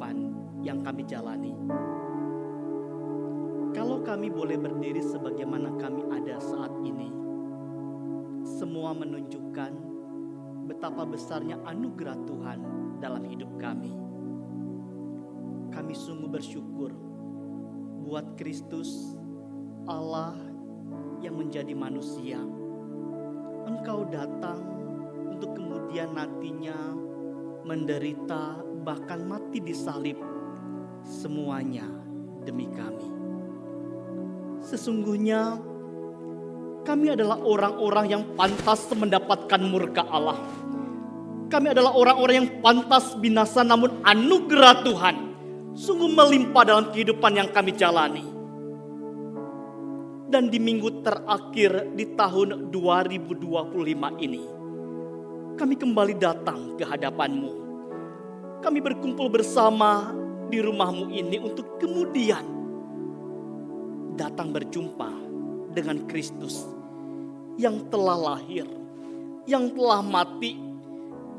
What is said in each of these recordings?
kehidupan yang kami jalani. Kalau kami boleh berdiri sebagaimana kami ada saat ini, semua menunjukkan betapa besarnya anugerah Tuhan dalam hidup kami. Kami sungguh bersyukur buat Kristus, Allah yang menjadi manusia. Engkau datang untuk kemudian nantinya menderita, bahkan mati di salib, semuanya demi kami. Sesungguhnya kami adalah orang-orang yang pantas mendapatkan murka Allah. Kami adalah orang-orang yang pantas binasa, namun anugerah Tuhan sungguh melimpah dalam kehidupan yang kami jalani. Dan di minggu terakhir di tahun 2025 ini, kami kembali datang ke hadapan-Mu. Kami berkumpul bersama di rumah-Mu ini untuk kemudian datang berjumpa dengan Kristus yang telah lahir, yang telah mati,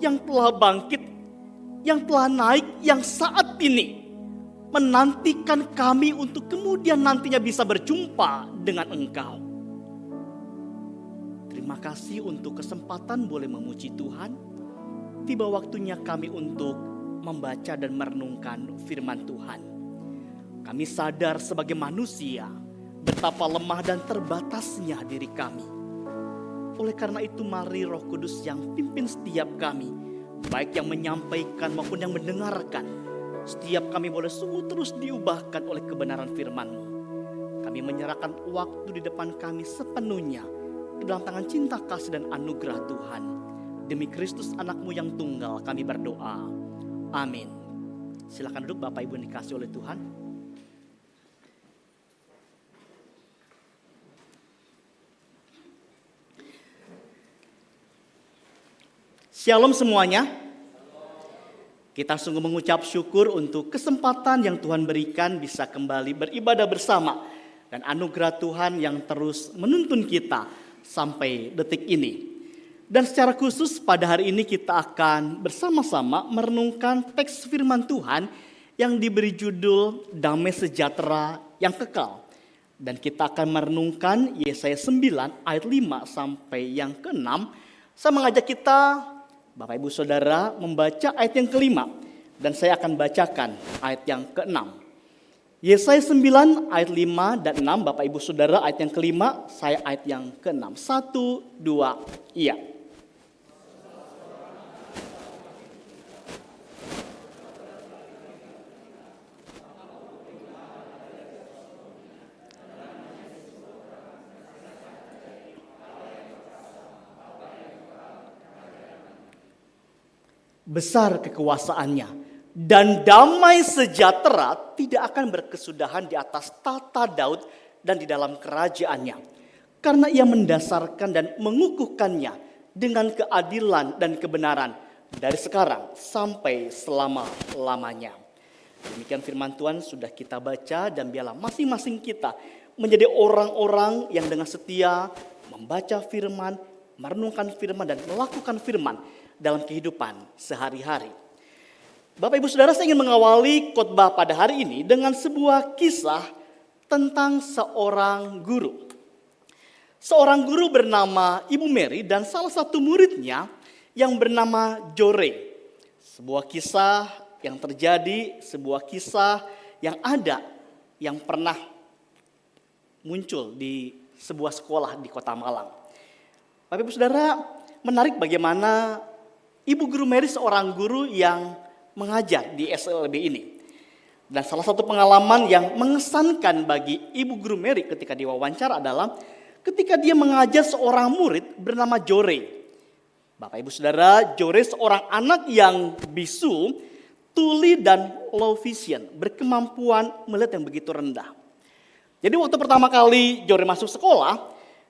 yang telah bangkit, yang telah naik, yang saat ini menantikan kami untuk kemudian nantinya bisa berjumpa dengan Engkau. Terima kasih untuk kesempatan boleh memuji Tuhan. Tiba waktunya kami untuk membaca dan merenungkan firman Tuhan. Kami sadar sebagai manusia betapa lemah dan terbatasnya diri kami. Oleh karena itu mari Roh Kudus yang pimpin setiap kami, baik yang menyampaikan maupun yang mendengarkan. Setiap kami boleh sungguh terus diubahkan oleh kebenaran firman-Mu. Kami menyerahkan waktu di depan kami sepenuhnya ke dalam tangan cinta kasih dan anugerah Tuhan. Demi Kristus anak-Mu yang tunggal kami berdoa. Amin. Silakan duduk Bapak Ibu yang dikasihi oleh Tuhan. Shalom semuanya. Kita sungguh mengucap syukur untuk kesempatan yang Tuhan berikan bisa kembali beribadah bersama. Dan anugerah Tuhan yang terus menuntun kita sampai detik ini. Dan secara khusus pada hari ini kita akan bersama-sama merenungkan teks firman Tuhan yang diberi judul Damai Sejahtera yang Kekal. Dan kita akan merenungkan Yesaya 9 ayat 5 sampai yang ke-6. Saya mengajak kita Bapak Ibu Saudara membaca ayat yang kelima dan saya akan bacakan ayat yang ke-6. Yesaya 9 ayat 5 dan 6, Bapak Ibu Saudara ayat yang kelima, saya ayat yang ke-6. 1, 2, iya. Besar kekuasaannya dan damai sejahtera tidak akan berkesudahan di atas tata Daud dan di dalam kerajaannya. Karena ia mendasarkan dan mengukuhkannya dengan keadilan dan kebenaran dari sekarang sampai selama-lamanya. Demikian firman Tuhan sudah kita baca dan biarlah masing-masing kita menjadi orang-orang yang dengan setia membaca firman, merenungkan firman dan melakukan firman dalam kehidupan sehari-hari. Bapak Ibu Saudara, saya ingin mengawali khotbah pada hari ini dengan sebuah kisah tentang seorang guru. Seorang guru bernama Ibu Mary dan salah satu muridnya yang bernama Jore. Sebuah kisah yang terjadi, sebuah kisah yang ada, yang pernah muncul di sebuah sekolah di Kota Malang. Bapak Ibu Saudara, menarik bagaimana Ibu Guru Mary seorang guru yang mengajar di SLB ini. Dan salah satu pengalaman yang mengesankan bagi Ibu Guru Mary ketika diwawancara adalah ketika dia mengajar seorang murid bernama Jore. Bapak Ibu Saudara, Jore seorang anak yang bisu, tuli dan low vision, berkemampuan melihat yang begitu rendah. Jadi waktu pertama kali Jore masuk sekolah,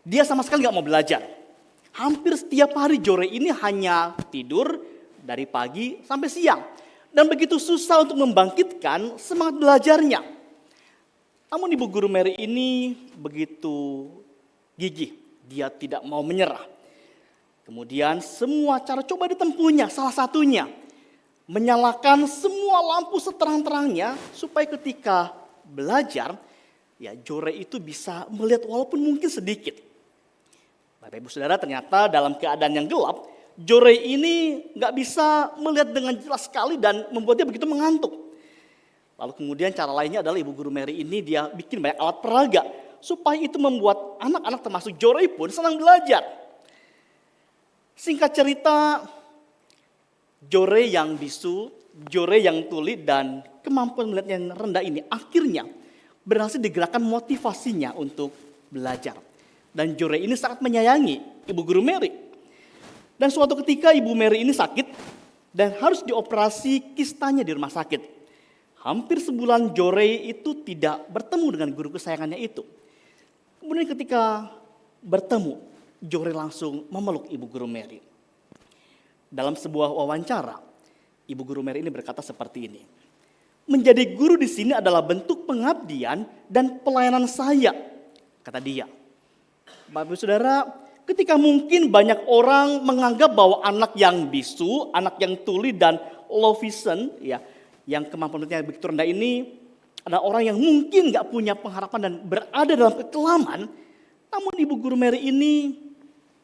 dia sama sekali gak mau belajar. Hampir setiap hari Jore ini hanya tidur dari pagi sampai siang. Dan begitu susah untuk membangkitkan semangat belajarnya. Namun Ibu Guru Mary ini begitu gigih. Dia tidak mau menyerah. Kemudian semua cara coba ditempuhnya, salah satunya menyalakan semua lampu seterang-terangnya supaya ketika belajar, ya Jore itu bisa melihat walaupun mungkin sedikit. Bapak Ibu Saudara, ternyata dalam keadaan yang gelap, Jore ini nggak bisa melihat dengan jelas sekali dan membuatnya begitu mengantuk. Lalu kemudian cara lainnya adalah Ibu Guru Mary ini dia bikin banyak alat peraga supaya itu membuat anak-anak termasuk Jore pun senang belajar. Singkat cerita, Jore yang bisu, Jore yang tuli dan kemampuan melihat yang rendah ini akhirnya berhasil digerakkan motivasinya untuk belajar. Dan Jore ini sangat menyayangi Ibu Guru Mary. Dan suatu ketika Ibu Mary ini sakit dan harus dioperasi kistanya di rumah sakit. Hampir sebulan Jore itu tidak bertemu dengan guru kesayangannya itu. Kemudian ketika bertemu, Jore langsung memeluk Ibu Guru Mary. Dalam sebuah wawancara, Ibu Guru Mary ini berkata seperti ini. Menjadi guru di sini adalah bentuk pengabdian dan pelayanan saya, kata dia. Bapak Ibu Saudara, ketika mungkin banyak orang menganggap bahwa anak yang bisu, anak yang tuli dan low vision, ya, yang kemampuannya begitu rendah ini adalah orang yang mungkin gak punya pengharapan dan berada dalam kekelaman. Namun Ibu Guru Mary ini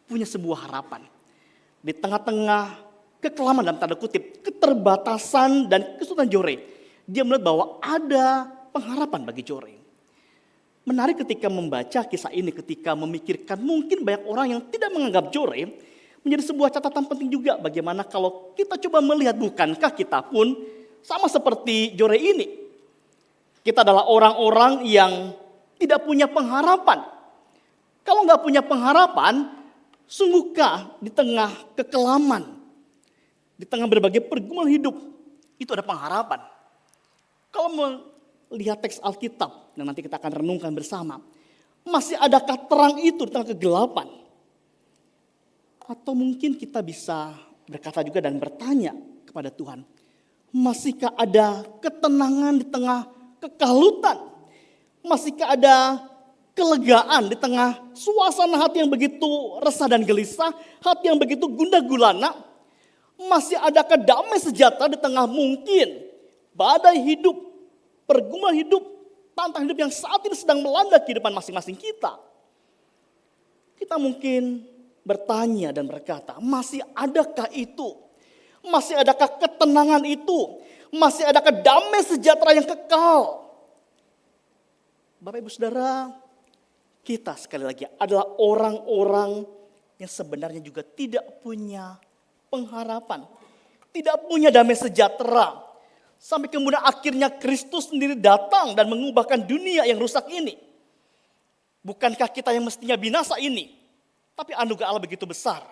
punya sebuah harapan. Di tengah-tengah kekelaman dalam tanda kutip, keterbatasan dan kesulitan Jore, dia melihat bahwa ada pengharapan bagi Jore. Menarik ketika membaca kisah ini, ketika memikirkan mungkin banyak orang yang tidak menganggap Jore, menjadi sebuah catatan penting juga bagaimana kalau kita coba melihat bukankah kita pun sama seperti Jore ini. Kita adalah orang-orang yang tidak punya pengharapan. Kalau nggak punya pengharapan, sungguhkah di tengah kekelaman, di tengah berbagai pergumulan hidup, itu ada pengharapan. Kalau melihat teks Alkitab, yang nanti kita akan renungkan bersama, masih adakah terang itu di tengah kegelapan? Atau mungkin kita bisa berkata juga dan bertanya kepada Tuhan, masihkah ada ketenangan di tengah kekalutan? Masihkah ada kelegaan di tengah suasana hati yang begitu resah dan gelisah, hati yang begitu gundah gulana? Masih adakah damai sejahtera di tengah mungkin badai hidup, pergumulan hidup, tantangan hidup yang saat ini sedang melanda kehidupan masing-masing kita? Kita mungkin bertanya dan berkata, masih adakah itu? Masih adakah ketenangan itu? Masih adakah damai sejahtera yang kekal? Bapak Ibu Saudara, kita sekali lagi adalah orang-orang yang sebenarnya juga tidak punya pengharapan. Tidak punya damai sejahtera. Sampai kemudian akhirnya Kristus sendiri datang dan mengubahkan dunia yang rusak ini. Bukankah kita yang mestinya binasa ini? Tapi anugerah Allah begitu besar.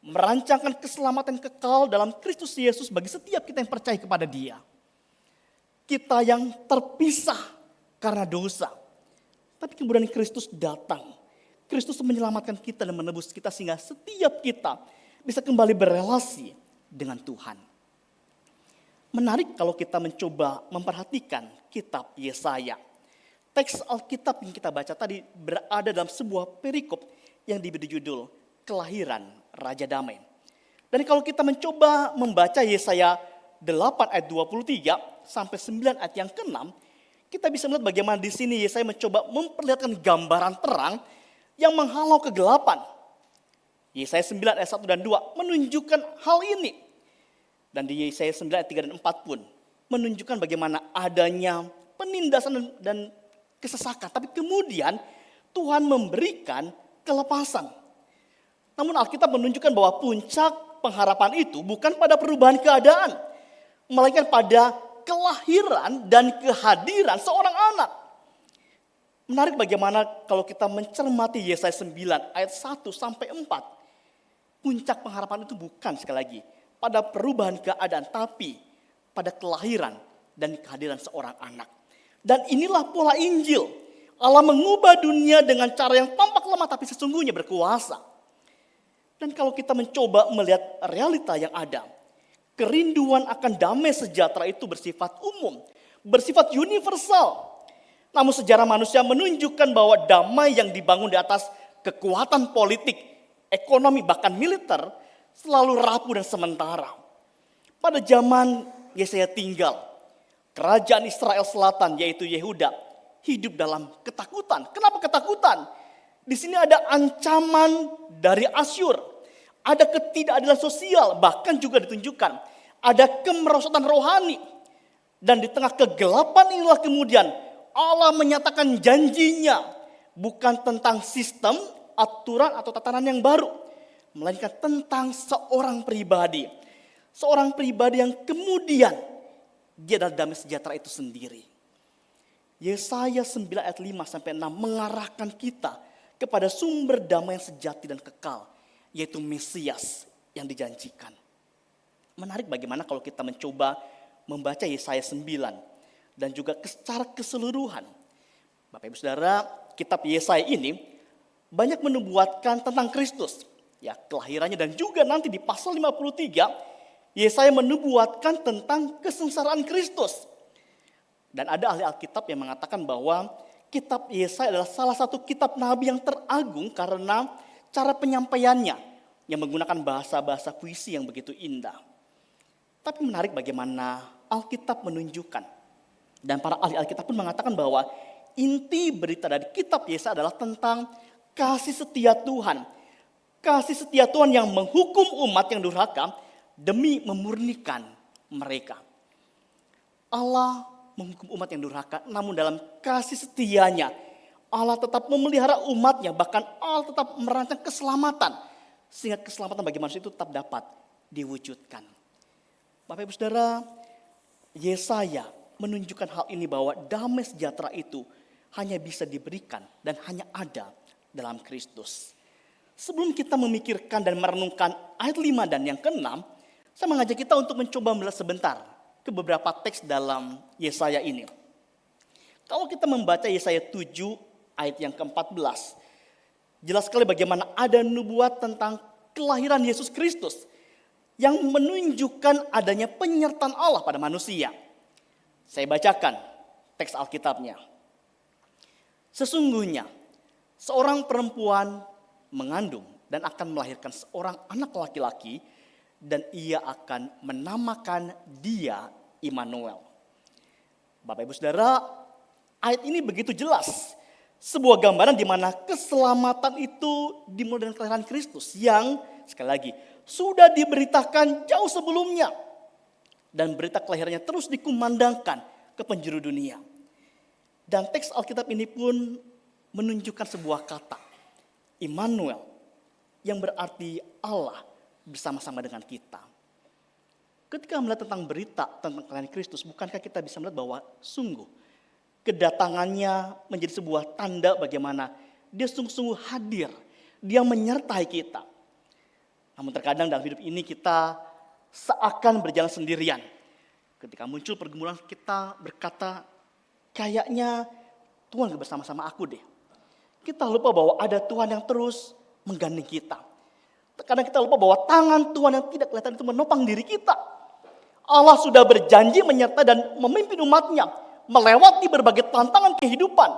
Merancangkan keselamatan kekal dalam Kristus Yesus bagi setiap kita yang percaya kepada Dia. Kita yang terpisah karena dosa. Tapi kemudian Kristus datang. Kristus menyelamatkan kita dan menebus kita sehingga setiap kita bisa kembali berelasi dengan Tuhan. Menarik kalau kita mencoba memperhatikan kitab Yesaya. Teks Alkitab yang kita baca tadi berada dalam sebuah perikop yang diberi judul Kelahiran Raja Damai. Dan kalau kita mencoba membaca Yesaya 8 ayat 23 sampai 9 ayat yang ke-6, kita bisa melihat bagaimana di sini Yesaya mencoba memperlihatkan gambaran terang yang menghalau kegelapan. Yesaya 9 ayat 1 dan 2 menunjukkan hal ini. Dan di Yesaya 9 ayat 3 dan 4 pun menunjukkan bagaimana adanya penindasan dan kesesakan. Tapi kemudian Tuhan memberikan kelepasan. Namun Alkitab menunjukkan bahwa puncak pengharapan itu bukan pada perubahan keadaan, melainkan pada kelahiran dan kehadiran seorang anak. Menarik bagaimana kalau kita mencermati Yesaya 9 ayat 1 sampai 4. Puncak pengharapan itu bukan sekali lagi pada perubahan keadaan, tapi pada kelahiran dan kehadiran seorang anak. Dan inilah pola Injil. Allah mengubah dunia dengan cara yang tampak lemah tapi sesungguhnya berkuasa. Dan kalau kita mencoba melihat realita yang ada, kerinduan akan damai sejahtera itu bersifat umum, bersifat universal. Namun sejarah manusia menunjukkan bahwa damai yang dibangun di atas kekuatan politik, ekonomi, bahkan militer selalu rapuh dan sementara. Pada zaman Yesaya tinggal, kerajaan Israel Selatan yaitu Yehuda hidup dalam ketakutan. Kenapa ketakutan? Di sini ada ancaman dari Asyur. Ada ketidakadilan sosial, bahkan juga ditunjukkan ada kemerosotan rohani. Dan di tengah kegelapan inilah kemudian Allah menyatakan janjinya bukan tentang sistem, aturan atau tatanan yang baru, melainkan tentang seorang pribadi. Seorang pribadi yang kemudian dia adalah damai sejahtera itu sendiri. Yesaya 9 ayat 5 sampai 6 mengarahkan kita kepada sumber damai yang sejati dan kekal, yaitu Mesias yang dijanjikan. Menarik bagaimana kalau kita mencoba membaca Yesaya 9 dan juga secara keseluruhan. Bapak Ibu Saudara, kitab Yesaya ini banyak menubuatkan tentang Kristus, ya kelahirannya, dan juga nanti di pasal 53 Yesaya menubuatkan tentang kesengsaraan Kristus. Dan ada ahli Alkitab yang mengatakan bahwa kitab Yesaya adalah salah satu kitab Nabi yang teragung karena cara penyampaiannya yang menggunakan bahasa-bahasa puisi yang begitu indah. Tapi menarik bagaimana Alkitab menunjukkan, dan para ahli Alkitab pun mengatakan bahwa inti berita dari kitab Yesaya adalah tentang kasih setia Tuhan. Kasih setia Tuhan yang menghukum umat yang durhaka demi memurnikan mereka. Allah menghukum umat yang durhaka, namun dalam kasih setianya Allah tetap memelihara umatnya, bahkan Allah tetap merancang keselamatan sehingga keselamatan bagi manusia itu tetap dapat diwujudkan. Bapak Ibu Saudara, Yesaya menunjukkan hal ini bahwa damai sejahtera itu hanya bisa diberikan dan hanya ada dalam Kristus. Sebelum kita memikirkan dan merenungkan ayat 5 dan yang ke-6, saya mengajak kita untuk mencoba melihat sebentar ke beberapa teks dalam Yesaya ini. Kalau kita membaca Yesaya 7 ayat yang ke-14, jelas sekali bagaimana ada nubuat tentang kelahiran Yesus Kristus yang menunjukkan adanya penyertaan Allah pada manusia. Saya bacakan teks Alkitabnya. Sesungguhnya seorang perempuan mengandung dan akan melahirkan seorang anak laki-laki, dan ia akan menamakan dia Immanuel. Bapak Ibu Saudara, ayat ini begitu jelas. Sebuah gambaran di mana keselamatan itu dimulai dengan kelahiran Kristus yang sekali lagi sudah diberitakan jauh sebelumnya. Dan berita kelahirannya terus dikumandangkan ke penjuru dunia. Dan teks Alkitab ini pun menunjukkan sebuah kata, Immanuel, yang berarti Allah bersama-sama dengan kita. Ketika melihat tentang berita tentang kelahiran Kristus, bukankah kita bisa melihat bahwa sungguh kedatangannya menjadi sebuah tanda bagaimana dia sungguh-sungguh hadir, dia menyertai kita. Namun terkadang dalam hidup ini kita seakan berjalan sendirian. Ketika muncul pergumulan kita berkata, kayaknya Tuhan gak bersama-sama aku deh. Kita lupa bahwa ada Tuhan yang terus menggandeng kita. Kadang kita lupa bahwa tangan Tuhan yang tidak kelihatan itu menopang diri kita. Allah sudah berjanji menyertai dan memimpin umatnya melewati berbagai tantangan kehidupan.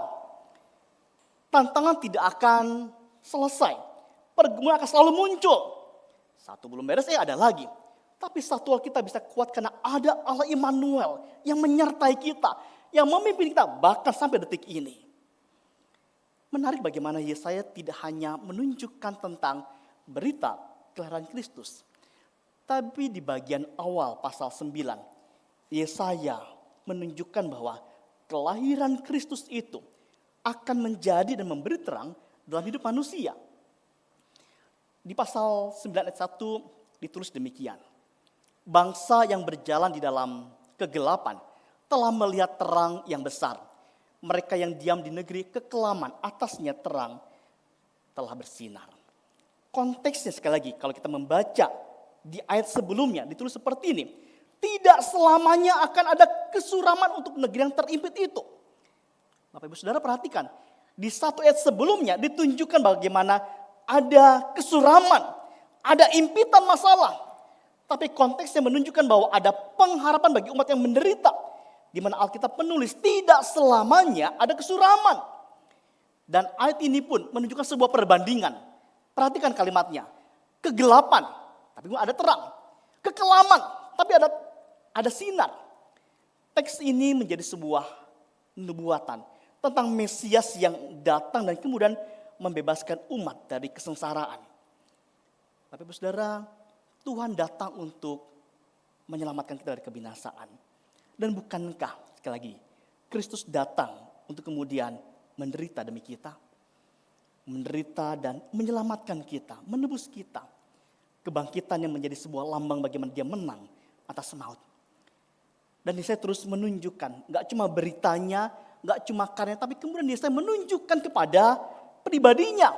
Tantangan tidak akan selesai. Pergumulan akan selalu muncul. Satu belum beres, ada lagi. Tapi satu hal kita bisa kuat karena ada Allah Immanuel yang menyertai kita, yang memimpin kita bahkan sampai detik ini. Menarik bagaimana Yesaya tidak hanya menunjukkan tentang berita kelahiran Kristus, tapi di bagian awal pasal 9, Yesaya menunjukkan bahwa kelahiran Kristus itu akan menjadi dan memberi terang dalam hidup manusia. Di pasal 9 ayat 1 ditulis demikian. Bangsa yang berjalan di dalam kegelapan telah melihat terang yang besar. Mereka yang diam di negeri kekelaman, atasnya terang telah bersinar. Konteksnya sekali lagi, kalau kita membaca di ayat sebelumnya, ditulis seperti ini. Tidak selamanya akan ada kesuraman untuk negeri yang terimpit itu. Bapak Ibu Saudara perhatikan, di satu ayat sebelumnya ditunjukkan bagaimana ada kesuraman, ada impitan masalah. Tapi konteksnya menunjukkan bahwa ada pengharapan bagi umat yang menderita. Di mana Alkitab menulis tidak selamanya ada kesuraman. Dan ayat ini pun menunjukkan sebuah perbandingan. Perhatikan kalimatnya. Kegelapan, tapi ada terang. Kekelaman, tapi ada sinar. Teks ini menjadi sebuah nubuatan tentang Mesias yang datang dan kemudian membebaskan umat dari kesengsaraan. Tapi saudara, Tuhan datang untuk menyelamatkan kita dari kebinasaan. Dan bukankah, sekali lagi, Kristus datang untuk kemudian menderita demi kita. Menderita dan menyelamatkan kita, menebus kita. Kebangkitan yang menjadi sebuah lambang bagaimana dia menang atas maut. Dan Yesaya terus menunjukkan, gak cuma beritanya, gak cuma karyanya, tapi kemudian Yesaya menunjukkan kepada pribadinya.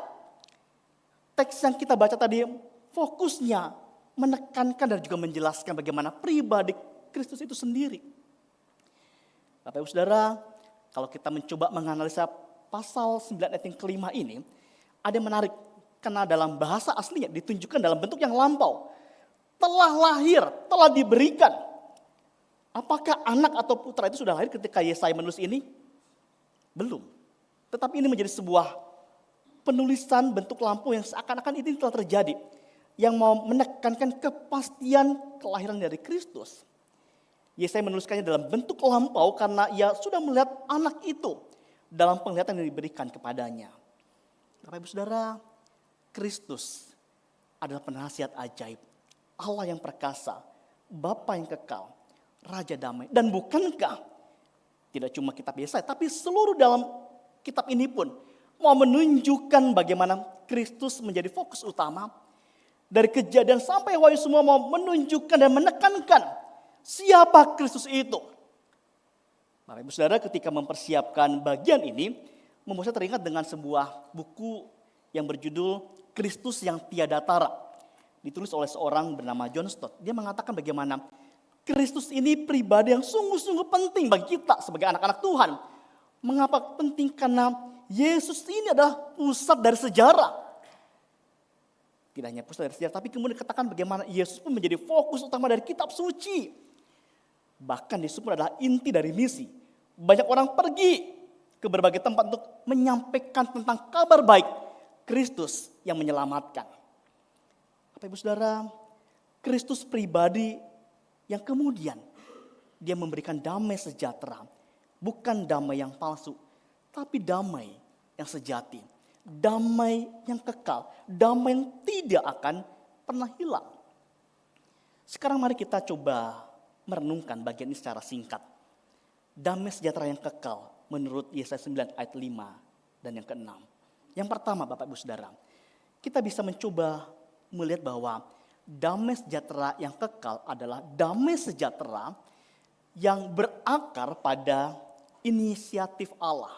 Teks yang kita baca tadi fokusnya menekankan dan juga menjelaskan bagaimana pribadi Kristus itu sendiri. Bapak Ibu Saudara, kalau kita mencoba menganalisa pasal 9 ayat yang kelima ini, ada yang menarik. Karena dalam bahasa aslinya ditunjukkan dalam bentuk yang lampau. Telah lahir, telah diberikan. Apakah anak atau putra itu sudah lahir ketika Yesaya menulis ini? Belum. Tetapi ini menjadi sebuah penulisan bentuk lampau yang seakan-akan ini telah terjadi. Yang mau menekankan kepastian kelahiran dari Kristus. Yesaya menuliskannya dalam bentuk lampau karena ia sudah melihat anak itu dalam penglihatan yang diberikan kepadanya. Bapak Ibu Saudara, Kristus adalah penasihat ajaib, Allah yang perkasa, Bapa yang kekal, Raja damai. Dan bukankah tidak cuma kitab Yesaya, tapi seluruh dalam kitab ini pun mau menunjukkan bagaimana Kristus menjadi fokus utama. Dari Kejadian sampai Wahyu semua mau menunjukkan dan menekankan siapa Kristus itu. Bapak Ibu Saudara, ketika mempersiapkan bagian ini, membuat saya teringat dengan sebuah buku yang berjudul Kristus yang Tiada Tara. Ditulis oleh seorang bernama John Stott. Dia mengatakan bagaimana Kristus ini pribadi yang sungguh-sungguh penting bagi kita sebagai anak-anak Tuhan. Mengapa penting? Karena Yesus ini adalah pusat dari sejarah. Tidak hanya pusat dari sejarah, tapi kemudian dikatakan bagaimana Yesus pun menjadi fokus utama dari kitab suci. Bahkan Yesus pun adalah inti dari misi. Banyak orang pergi ke berbagai tempat untuk menyampaikan tentang kabar baik Kristus yang menyelamatkan. Bapak Ibu Saudara, Kristus pribadi yang kemudian dia memberikan damai sejahtera. Bukan damai yang palsu, tapi damai yang sejati. Damai yang kekal, damai yang tidak akan pernah hilang. Sekarang mari kita coba merenungkan bagian ini secara singkat. Damai sejahtera yang kekal menurut Yesaya 9 ayat 5 dan yang ke-6. Yang pertama Bapak Ibu Saudara, kita bisa mencoba melihat bahwa damai sejahtera yang kekal adalah damai sejahtera yang berakar pada inisiatif Allah.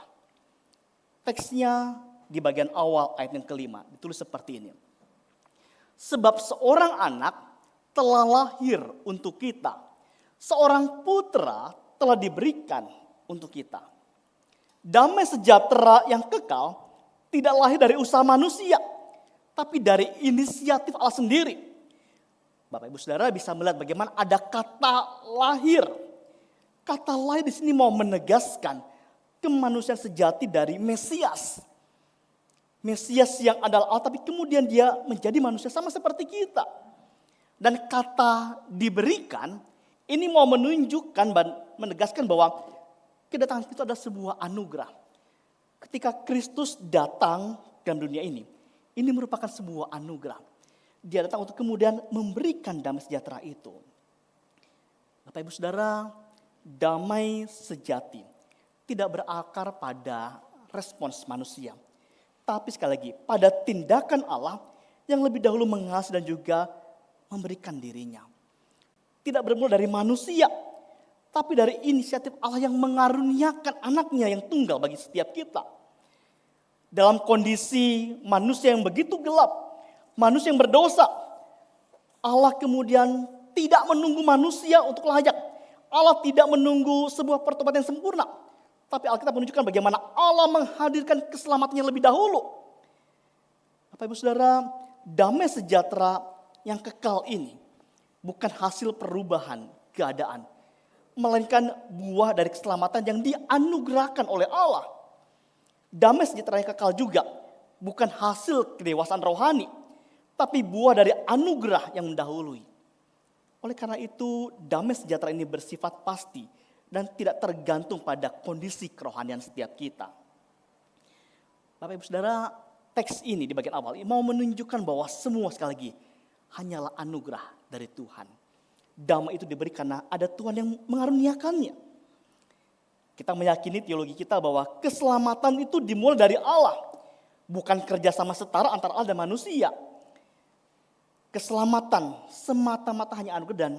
Teksnya di bagian awal ayat yang kelima ditulis seperti ini. Sebab seorang anak telah lahir untuk kita, seorang putra telah diberikan untuk kita. Damai sejahtera yang kekal tidak lahir dari usaha manusia, tapi dari inisiatif Allah sendiri. Bapak Ibu Saudara bisa melihat bagaimana ada kata lahir. Kata lahir di sini mau menegaskan kemanusiaan sejati dari Mesias. Mesias yang adalah Allah, tapi kemudian dia menjadi manusia sama seperti kita. Dan kata diberikan, ini mau menunjukkan dan menegaskan bahwa kedatangan itu adalah sebuah anugerah. Ketika Kristus datang dalam dunia ini merupakan sebuah anugerah. Dia datang untuk kemudian memberikan damai sejahtera itu. Bapak Ibu Saudara, damai sejati tidak berakar pada respons manusia. Tapi sekali lagi, pada tindakan Allah yang lebih dahulu mengasihi dan juga memberikan dirinya. Tidak bermula dari manusia, tapi dari inisiatif Allah yang mengaruniakan anaknya yang tunggal bagi setiap kita. Dalam kondisi manusia yang begitu gelap, manusia yang berdosa, Allah kemudian tidak menunggu manusia untuk layak. Allah tidak menunggu sebuah pertobatan yang sempurna. Tapi Alkitab menunjukkan bagaimana Allah menghadirkan keselamatannya lebih dahulu. Bapak Ibu Saudara, damai sejahtera yang kekal ini bukan hasil perubahan keadaan, melainkan buah dari keselamatan yang dianugerahkan oleh Allah. Damai sejahtera yang kekal juga bukan hasil kedewasaan rohani, tapi buah dari anugerah yang mendahului. Oleh karena itu, damai sejahtera ini bersifat pasti dan tidak tergantung pada kondisi kerohanian setiap kita. Bapak Ibu Saudara, teks ini di bagian awal mau menunjukkan bahwa semua sekali lagi hanyalah anugerah dari Tuhan. Damai itu diberi karena ada Tuhan yang mengaruniakannya. Kita meyakini teologi kita bahwa keselamatan itu dimulai dari Allah. Bukan kerjasama setara antara Allah dan manusia. Keselamatan semata-mata hanya anugerah, dan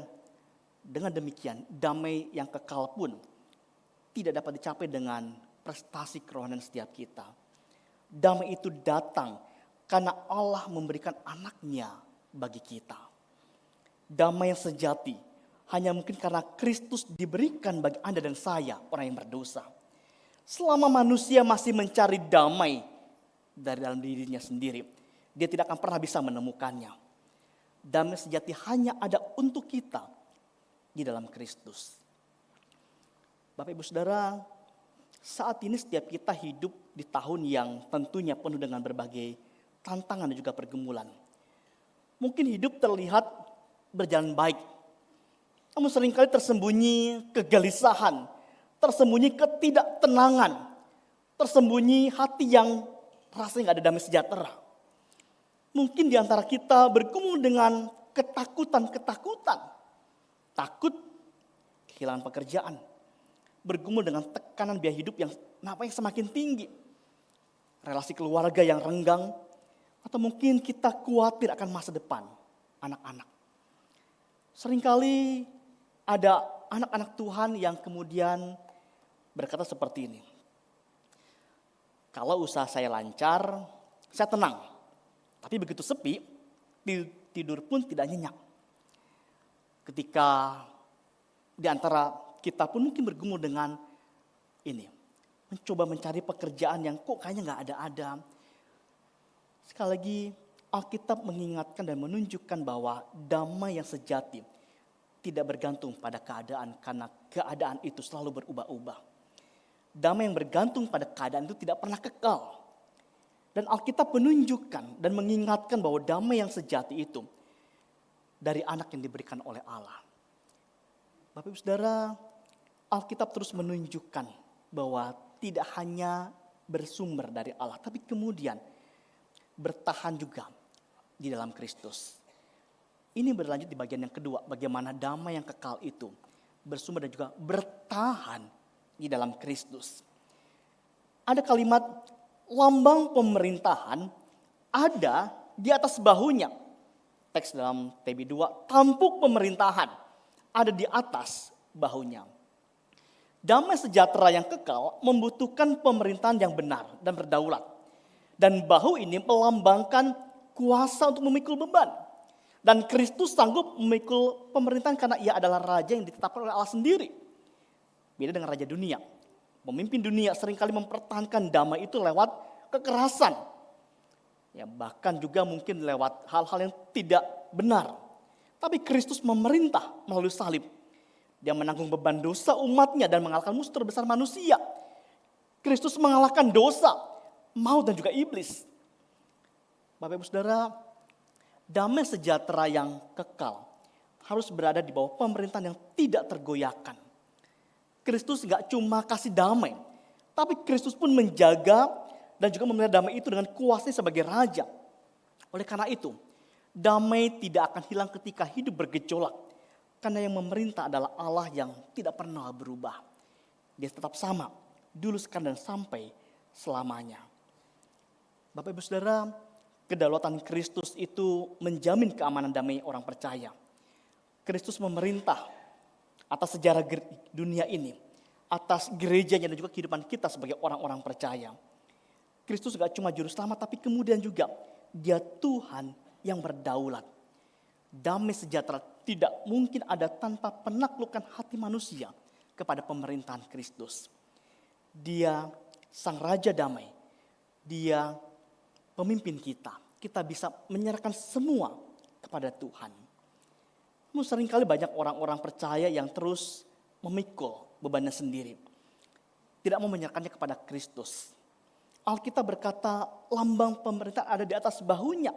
dengan demikian damai yang kekal pun tidak dapat dicapai dengan prestasi kerohanian setiap kita. Damai itu datang karena Allah memberikan anaknya bagi kita. Damai yang sejati hanya mungkin karena Kristus diberikan bagi Anda dan saya, orang yang berdosa. Selama manusia masih mencari damai dari dalam dirinya sendiri, dia tidak akan pernah bisa menemukannya. Damai sejati hanya ada untuk kita di dalam Kristus. Bapak Ibu Saudara, saat ini setiap kita hidup di tahun yang tentunya penuh dengan berbagai tantangan dan juga pergumulan. Mungkin hidup terlihat berjalan baik, namun seringkali tersembunyi kegelisahan, tersembunyi ketidaktenangan, tersembunyi hati yang rasanya gak ada damai sejahtera. Mungkin di antara kita bergumul dengan ketakutan-ketakutan. Takut kehilangan pekerjaan. Bergumul dengan tekanan biaya hidup yang nampaknya semakin tinggi. Relasi keluarga yang renggang. Atau mungkin kita khawatir akan masa depan anak-anak. Seringkali ada anak-anak Tuhan yang kemudian berkata seperti ini. Kalau usaha saya lancar, saya tenang. Tapi begitu sepi, tidur pun tidak nyenyak. Ketika di antara kita pun mungkin bergumul dengan ini. Mencoba mencari pekerjaan yang kok kayaknya gak ada-ada. Sekali lagi, Alkitab mengingatkan dan menunjukkan bahwa damai yang sejati tidak bergantung pada keadaan, karena keadaan itu selalu berubah-ubah. Damai yang bergantung pada keadaan itu tidak pernah kekal. Dan Alkitab menunjukkan dan mengingatkan bahwa damai yang sejati itu dari anak yang diberikan oleh Allah. Bapak Ibu Saudara, Alkitab terus menunjukkan bahwa tidak hanya bersumber dari Allah, tapi kemudian bertahan juga di dalam Kristus. Ini berlanjut di bagian yang kedua, bagaimana damai yang kekal itu bersumber dan juga bertahan di dalam Kristus. Ada kalimat lambang pemerintahan ada di atas bahunya. Teks dalam TB2, tampuk pemerintahan ada di atas bahunya. Damai sejahtera yang kekal membutuhkan pemerintahan yang benar dan berdaulat. Dan bahu ini melambangkan kuasa untuk memikul beban. Dan Kristus sanggup memikul pemerintahan karena ia adalah raja yang ditetapkan oleh Allah sendiri. Beda dengan raja dunia. Pemimpin dunia seringkali mempertahankan damai itu lewat kekerasan. Ya, bahkan juga mungkin lewat hal-hal yang tidak benar. Tapi Kristus memerintah melalui salib. Dia menanggung beban dosa umatnya dan mengalahkan musuh terbesar manusia. Kristus mengalahkan dosa, maut dan juga iblis. Bapak Ibu Saudara, damai sejahtera yang kekal harus berada di bawah pemerintahan yang tidak tergoyahkan. Kristus gak cuma kasih damai, tapi Kristus pun menjaga dan juga memelihara damai itu dengan kuasanya sebagai raja. Oleh karena itu, damai tidak akan hilang ketika hidup bergejolak. Karena yang memerintah adalah Allah yang tidak pernah berubah. Dia tetap sama, dulu, sekarang, dan sampai selamanya. Bapak Ibu Saudara, kedaulatan Kristus itu menjamin keamanan damai orang percaya. Kristus memerintah atas sejarah dunia ini, atas gerejanya dan juga kehidupan kita sebagai orang-orang percaya. Kristus gak cuma juru selamat, tapi kemudian juga Dia Tuhan yang berdaulat. Damai sejahtera tidak mungkin ada tanpa penaklukan hati manusia kepada pemerintahan Kristus. Dia Sang Raja Damai, Dia pemimpin kita. Kita bisa menyerahkan semua kepada Tuhan. Namun seringkali banyak orang-orang percaya yang terus memikul bebannya sendiri. Tidak mau menyerahkannya kepada Kristus. Alkitab berkata lambang pemerintah ada di atas bahunya.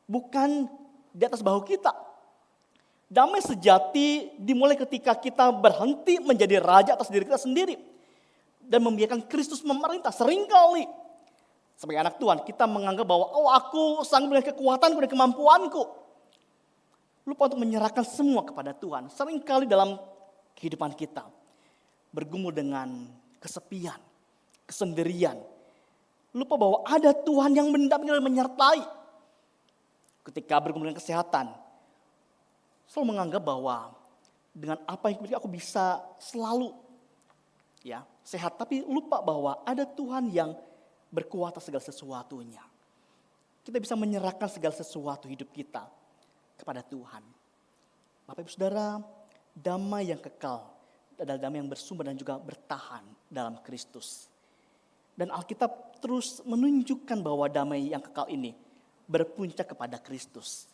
Bukan di atas bahu kita. Damai sejati dimulai ketika kita berhenti menjadi raja atas diri kita sendiri. Dan membiarkan Kristus memerintah. Seringkali sebagai anak Tuhan kita menganggap bahwa aku sanggup dengan kekuatanku dan kemampuanku. Lupa untuk menyerahkan semua kepada Tuhan. Seringkali dalam kehidupan kita bergumul dengan kesepian, kesendirian. Lupa bahwa ada Tuhan yang mendampingi dan menyertai. Ketika bergumul dengan kesehatan, selalu menganggap bahwa dengan apa yang aku bisa selalu sehat. Tapi lupa bahwa ada Tuhan yang berkuasa segala sesuatunya. Kita bisa menyerahkan segala sesuatu hidup kita kepada Tuhan. Bapak Ibu Saudara, damai yang kekal adalah damai yang bersumber dan juga bertahan dalam Kristus. Dan Alkitab terus menunjukkan bahwa damai yang kekal ini berpuncak kepada Kristus.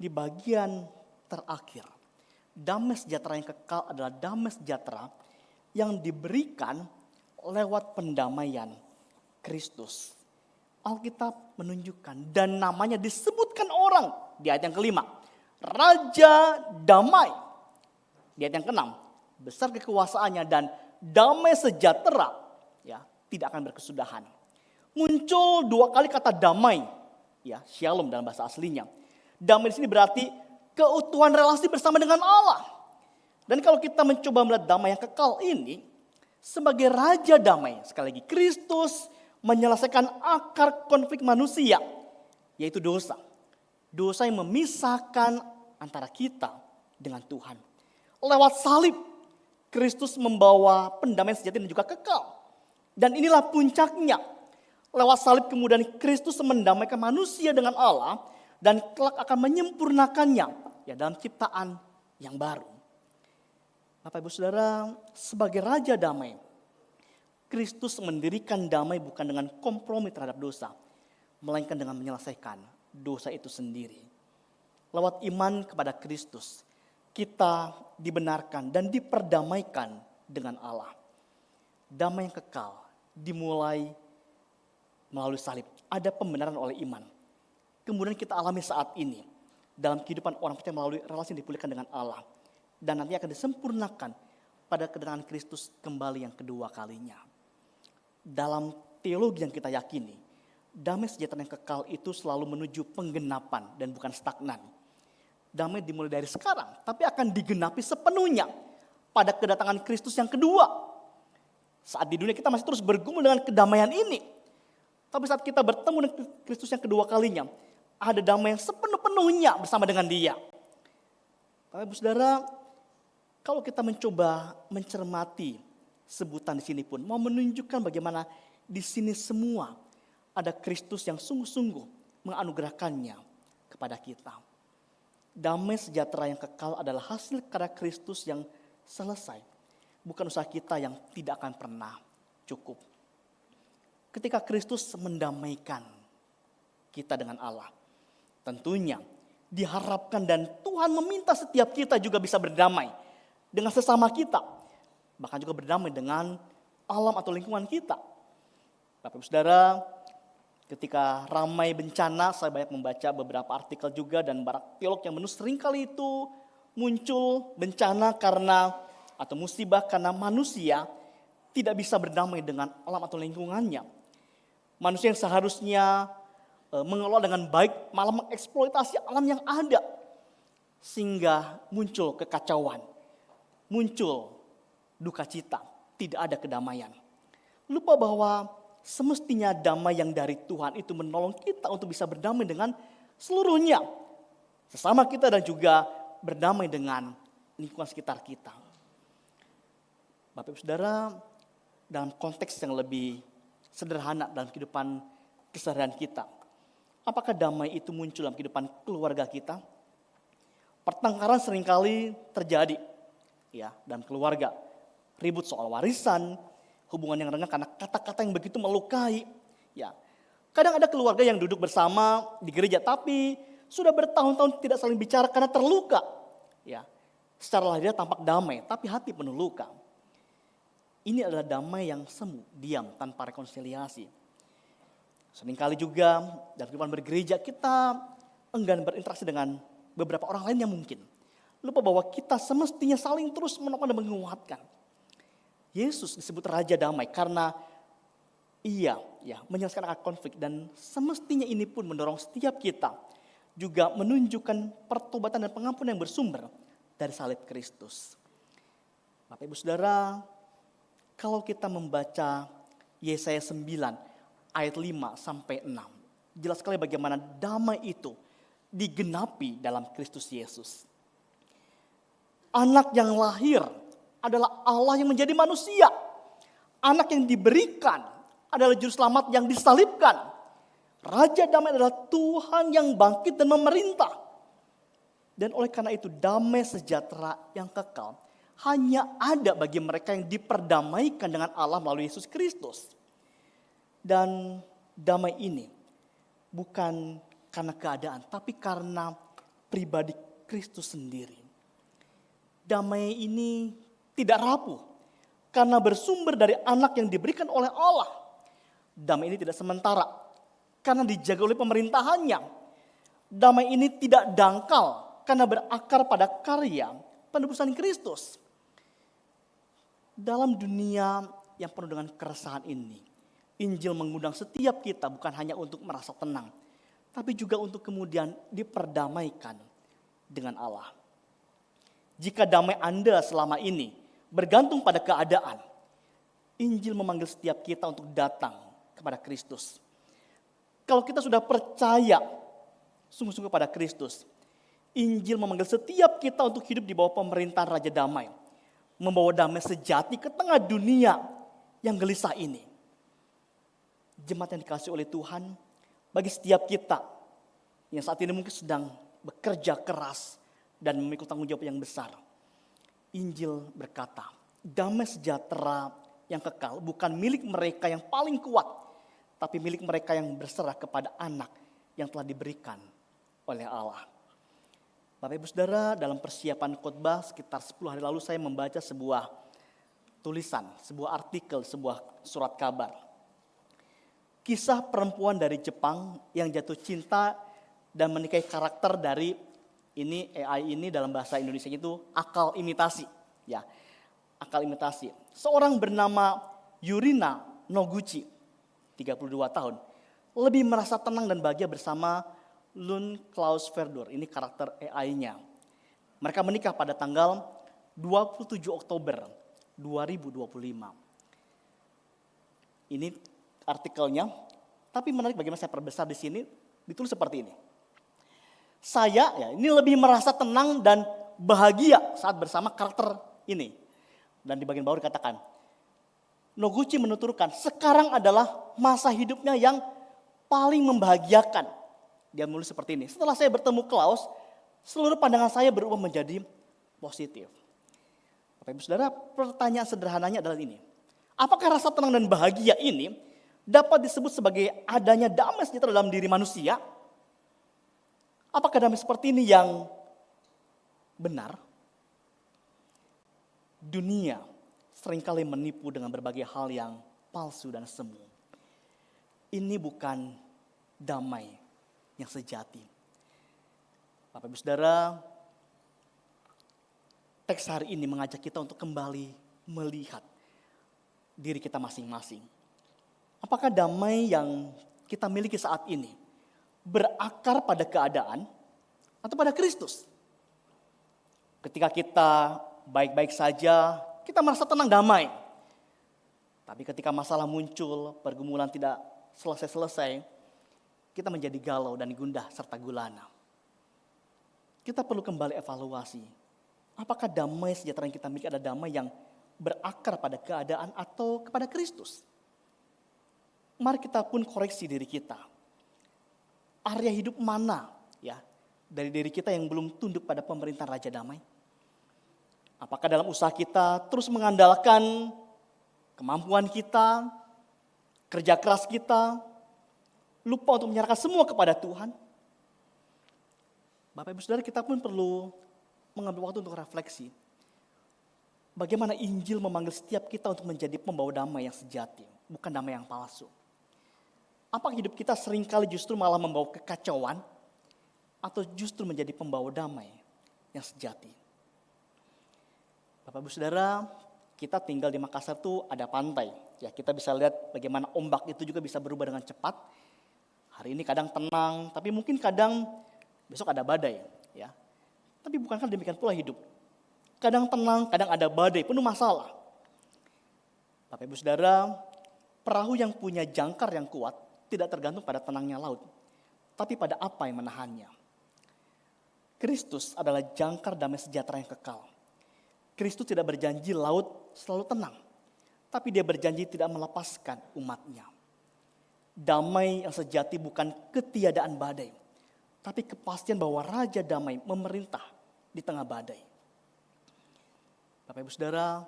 Di bagian terakhir, damai sejahtera yang kekal adalah damai sejahtera yang diberikan lewat pendamaian Kristus. Alkitab menunjukkan dan namanya disebutkan orang di ayat yang kelima. Raja damai. Di ayat yang keenam, besar kekuasaannya dan damai sejahtera tidak akan berkesudahan. Muncul 2 kali kata damai, shalom dalam bahasa aslinya. Damai di sini berarti keutuhan relasi bersama dengan Allah. Dan kalau kita mencoba melihat damai yang kekal ini sebagai raja damai, sekali lagi Kristus menyelesaikan akar konflik manusia, yaitu dosa. Dosa yang memisahkan antara kita dengan Tuhan. Lewat salib, Kristus membawa pendamaian sejati dan juga kekal. Dan inilah puncaknya. Lewat salib kemudian Kristus mendamaikan manusia dengan Allah dan kelak akan menyempurnakannya dalam ciptaan yang baru. Bapak Ibu Saudara, sebagai raja damai, Kristus mendirikan damai bukan dengan kompromi terhadap dosa, melainkan dengan menyelesaikan dosa itu sendiri. Lewat iman kepada Kristus, kita dibenarkan dan diperdamaikan dengan Allah. Damai yang kekal dimulai melalui salib. Ada pembenaran oleh iman. Kemudian kita alami saat ini dalam kehidupan orang percaya melalui relasi yang dipulihkan dengan Allah. Dan nanti akan disempurnakan pada kedatangan Kristus kembali yang kedua kalinya. Dalam teologi yang kita yakini, damai sejahtera yang kekal itu selalu menuju penggenapan dan bukan stagnan. Damai dimulai dari sekarang, tapi akan digenapi sepenuhnya pada kedatangan Kristus yang kedua. Saat di dunia kita masih terus bergumul dengan kedamaian ini. Tapi saat kita bertemu dengan Kristus yang kedua kalinya, ada damai yang sepenuh-penuhnya bersama dengan Dia. Bapak Ibu Saudara, kalau kita mencoba mencermati sebutan di sini pun, mau menunjukkan bagaimana di sini semua ada Kristus yang sungguh-sungguh menganugerahkannya kepada kita. Damai sejahtera yang kekal adalah hasil karya Kristus yang selesai. Bukan usaha kita yang tidak akan pernah cukup. Ketika Kristus mendamaikan kita dengan Allah, tentunya diharapkan dan Tuhan meminta setiap kita juga bisa berdamai dengan sesama kita. Bahkan juga berdamai dengan alam atau lingkungan kita. Bapak Ibu Saudara, ketika ramai bencana, saya banyak membaca beberapa artikel juga dan para teolog yang menulis seringkali itu muncul bencana atau musibah karena manusia tidak bisa berdamai dengan alam atau lingkungannya. Manusia yang seharusnya mengelola dengan baik malah mengeksploitasi alam yang ada. Sehingga muncul kekacauan, muncul duka cita, tidak ada kedamaian. Lupa bahwa semestinya damai yang dari Tuhan itu menolong kita untuk bisa berdamai dengan seluruhnya. Sesama kita dan juga berdamai dengan lingkungan sekitar kita. Bapak Ibu Saudara, dalam konteks yang lebih sederhana dalam kehidupan keseharian kita, apakah damai itu muncul dalam kehidupan keluarga kita? Pertengkaran seringkali terjadi dalam keluarga. Ribut soal warisan, hubungan yang renggang karena kata-kata yang begitu melukai. Kadang ada keluarga yang duduk bersama di gereja tapi sudah bertahun-tahun tidak saling bicara karena terluka. Secara lahiriah tampak damai tapi hati penuh luka. Ini adalah damai yang semu, diam, tanpa rekonsiliasi. Seringkali juga dalam kehidupan bergereja kita enggan berinteraksi dengan beberapa orang lain yang mungkin Lupa bahwa kita semestinya saling terus menolong dan menguatkan. Yesus disebut Raja Damai karena ia menyelesaikan akar konflik, dan semestinya ini pun mendorong setiap kita juga menunjukkan pertobatan dan pengampunan yang bersumber dari salib Kristus. Bapak Ibu Saudara, kalau kita membaca Yesaya 9 ayat 5 sampai 6, jelas sekali bagaimana damai itu digenapi dalam Kristus Yesus. Anak yang lahir adalah Allah yang menjadi manusia. Anak yang diberikan adalah juru selamat yang disalibkan. Raja damai adalah Tuhan yang bangkit dan memerintah. Dan oleh karena itu damai sejahtera yang kekal hanya ada bagi mereka yang diperdamaikan dengan Allah melalui Yesus Kristus. Dan damai ini bukan karena keadaan, tapi karena pribadi Kristus sendiri. Damai ini tidak rapuh karena bersumber dari anak yang diberikan oleh Allah. Damai ini tidak sementara karena dijaga oleh pemerintahannya. Damai ini tidak dangkal karena berakar pada karya penebusan Kristus. Dalam dunia yang penuh dengan keresahan ini, Injil mengundang setiap kita bukan hanya untuk merasa tenang, tapi juga untuk kemudian diperdamaikan dengan Allah. Jika damai Anda selama ini bergantung pada keadaan, Injil memanggil setiap kita untuk datang kepada Kristus. Kalau kita sudah percaya sungguh-sungguh pada Kristus, Injil memanggil setiap kita untuk hidup di bawah pemerintahan Raja Damai, membawa damai sejati ke tengah dunia yang gelisah ini. Jemaat yang dikasihi oleh Tuhan, bagi setiap kita yang saat ini mungkin sedang bekerja keras dan memikul tanggung jawab yang besar, Injil berkata, damai sejahtera yang kekal bukan milik mereka yang paling kuat, tapi milik mereka yang berserah kepada anak yang telah diberikan oleh Allah. Bapak Ibu Saudara, dalam persiapan khotbah sekitar 10 hari lalu saya membaca sebuah tulisan, sebuah artikel, sebuah surat kabar. Kisah perempuan dari Jepang yang jatuh cinta dan menikahi karakter dari AI ini dalam bahasa Indonesia itu akal imitasi. Ya, akal imitasi. Seorang bernama Yurina Noguchi, 32 tahun, lebih merasa tenang dan bahagia bersama Lund Klaus Verdor, ini karakter AI-nya. Mereka menikah pada tanggal 27 Oktober 2025. Ini artikelnya, tapi menarik bagaimana saya perbesar di sini, ditulis seperti ini. Saya ini lebih merasa tenang dan bahagia saat bersama karakter ini. Dan di bagian bawah dikatakan, Noguchi menuturkan, sekarang adalah masa hidupnya yang paling membahagiakan. Dia menulis seperti ini, setelah saya bertemu Klaus, seluruh pandangan saya berubah menjadi positif. Bapak Ibu Saudara, pertanyaan sederhananya adalah ini. Apakah rasa tenang dan bahagia ini dapat disebut sebagai adanya damai sejahtera dalam diri manusia? Apakah damai seperti ini yang benar? Dunia seringkali menipu dengan berbagai hal yang palsu dan semu. Ini bukan damai yang sejati. Bapak Ibu Saudara, teks hari ini mengajak kita untuk kembali melihat diri kita masing-masing. Apakah damai yang kita miliki saat ini berakar pada keadaan atau pada Kristus? Ketika kita baik-baik saja, kita merasa tenang damai. Tapi ketika masalah muncul, pergumulan tidak selesai-selesai, kita menjadi galau dan gundah serta gulana. Kita perlu kembali evaluasi. Apakah damai sejahtera yang kita miliki adalah damai yang berakar pada keadaan atau kepada Kristus? Mari kita pun koreksi diri kita. Area hidup mana dari diri kita yang belum tunduk pada pemerintahan Raja Damai? Apakah dalam usaha kita terus mengandalkan kemampuan kita, kerja keras kita, lupa untuk menyerahkan semua kepada Tuhan? Bapak Ibu Saudara, kita pun perlu mengambil waktu untuk refleksi. Bagaimana Injil memanggil setiap kita untuk menjadi pembawa damai yang sejati, bukan damai yang palsu. Apakah hidup kita seringkali justru malah membawa kekacauan atau justru menjadi pembawa damai yang sejati? Bapak Ibu Saudara, kita tinggal di Makassar tuh ada pantai. Ya, kita bisa lihat bagaimana ombak itu juga bisa berubah dengan cepat. Hari ini kadang tenang, tapi mungkin kadang besok ada badai. Ya, tapi bukankah demikian pula hidup? Kadang tenang, kadang ada badai, penuh masalah. Bapak Ibu Saudara, perahu yang punya jangkar yang kuat tidak tergantung pada tenangnya laut, tapi pada apa yang menahannya. Kristus adalah jangkar damai sejahtera yang kekal. Kristus tidak berjanji laut selalu tenang, tapi dia berjanji tidak melepaskan umatnya. Damai yang sejati bukan ketiadaan badai, tapi kepastian bahwa Raja Damai memerintah di tengah badai. Bapak Ibu Saudara,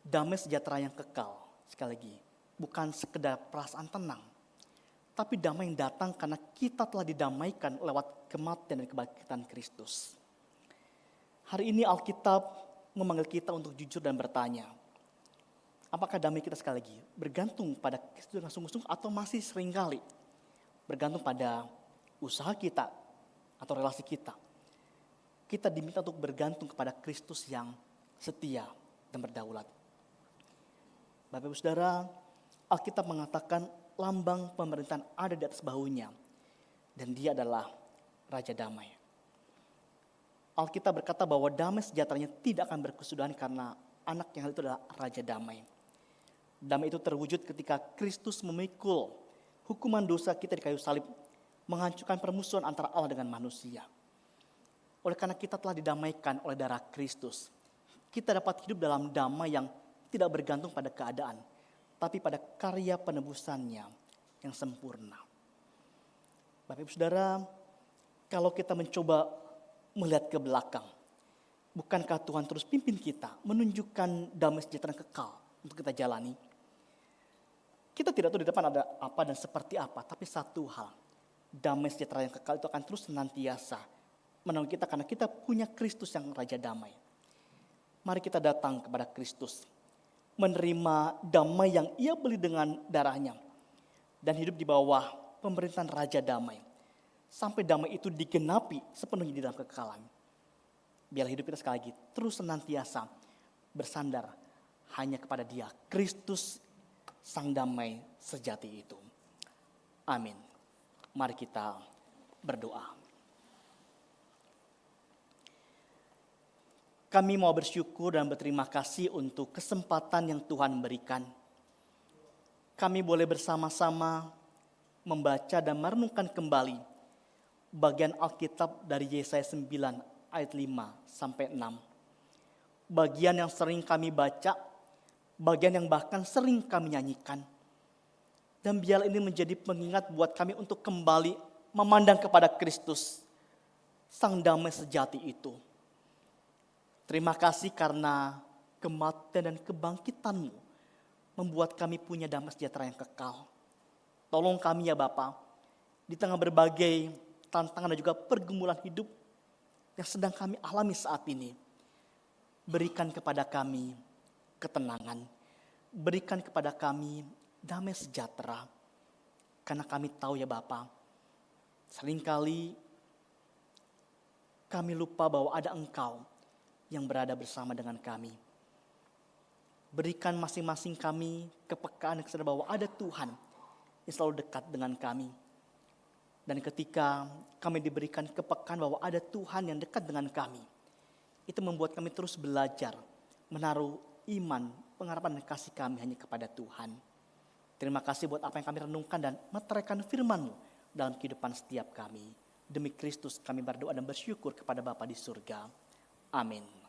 damai sejahtera yang kekal, sekali lagi, bukan sekedar perasaan tenang, tapi damai yang datang karena kita telah didamaikan lewat kematian dan kebangkitan Kristus. Hari ini Alkitab memanggil kita untuk jujur dan bertanya, apakah damai kita sekali lagi bergantung pada Kristus dengan sungguh-sungguh atau masih seringkali bergantung pada usaha kita atau relasi kita. Kita diminta untuk bergantung kepada Kristus yang setia dan berdaulat. Bapak Ibu Saudara, Alkitab mengatakan lambang pemerintahan ada di atas bahunya dan dia adalah Raja Damai. Alkitab berkata bahwa damai sejahteranya tidak akan berkesudahan karena anak yang itu adalah Raja Damai. Damai itu terwujud ketika Kristus memikul hukuman dosa kita di kayu salib, menghancurkan permusuhan antara Allah dengan manusia. Oleh karena kita telah didamaikan oleh darah Kristus, kita dapat hidup dalam damai yang tidak bergantung pada keadaan, tapi pada karya penebusannya yang sempurna. Bapak Ibu Saudara, kalau kita mencoba melihat ke belakang, bukankah Tuhan terus pimpin kita, menunjukkan damai sejahtera yang kekal untuk kita jalani? Kita tidak tahu di depan ada apa dan seperti apa, tapi satu hal, damai sejahtera yang kekal itu akan terus senantiasa menolong kita karena kita punya Kristus yang Raja Damai. Mari kita datang kepada Kristus, menerima damai yang ia beli dengan darahnya, dan hidup di bawah pemerintahan Raja Damai, sampai damai itu digenapi sepenuhnya di dalam kekekalan. Biarlah hidup kita sekali lagi terus senantiasa bersandar hanya kepada Dia, Kristus Sang Damai sejati itu. Amin. Mari kita berdoa. Kami mau bersyukur dan berterima kasih untuk kesempatan yang Tuhan berikan. Kami boleh bersama-sama membaca dan merenungkan kembali bagian Alkitab dari Yesaya 9 ayat 5 sampai 6. Bagian yang sering kami baca, bagian yang bahkan sering kami nyanyikan. Dan biarlah ini menjadi pengingat buat kami untuk kembali memandang kepada Kristus, Sang Damai sejati itu. Terima kasih karena kematian dan kebangkitan-Mu membuat kami punya damai sejahtera yang kekal. Tolong kami ya Bapa, di tengah berbagai tantangan dan juga pergumulan hidup yang sedang kami alami saat ini. Berikan kepada kami ketenangan, berikan kepada kami damai sejahtera. Karena kami tahu ya Bapa, seringkali kami lupa bahwa ada Engkau yang berada bersama dengan kami. Berikan masing-masing kami kepekaan dan kesadaran bahwa ada Tuhan yang selalu dekat dengan kami. Dan ketika kami diberikan kepekaan bahwa ada Tuhan yang dekat dengan kami, itu membuat kami terus belajar menaruh iman, pengharapan dan kasih kami hanya kepada Tuhan. Terima kasih buat apa yang kami renungkan dan meteraikan firman-Mu dalam kehidupan setiap kami. Demi Kristus kami berdoa dan bersyukur kepada Bapa di surga. Amin.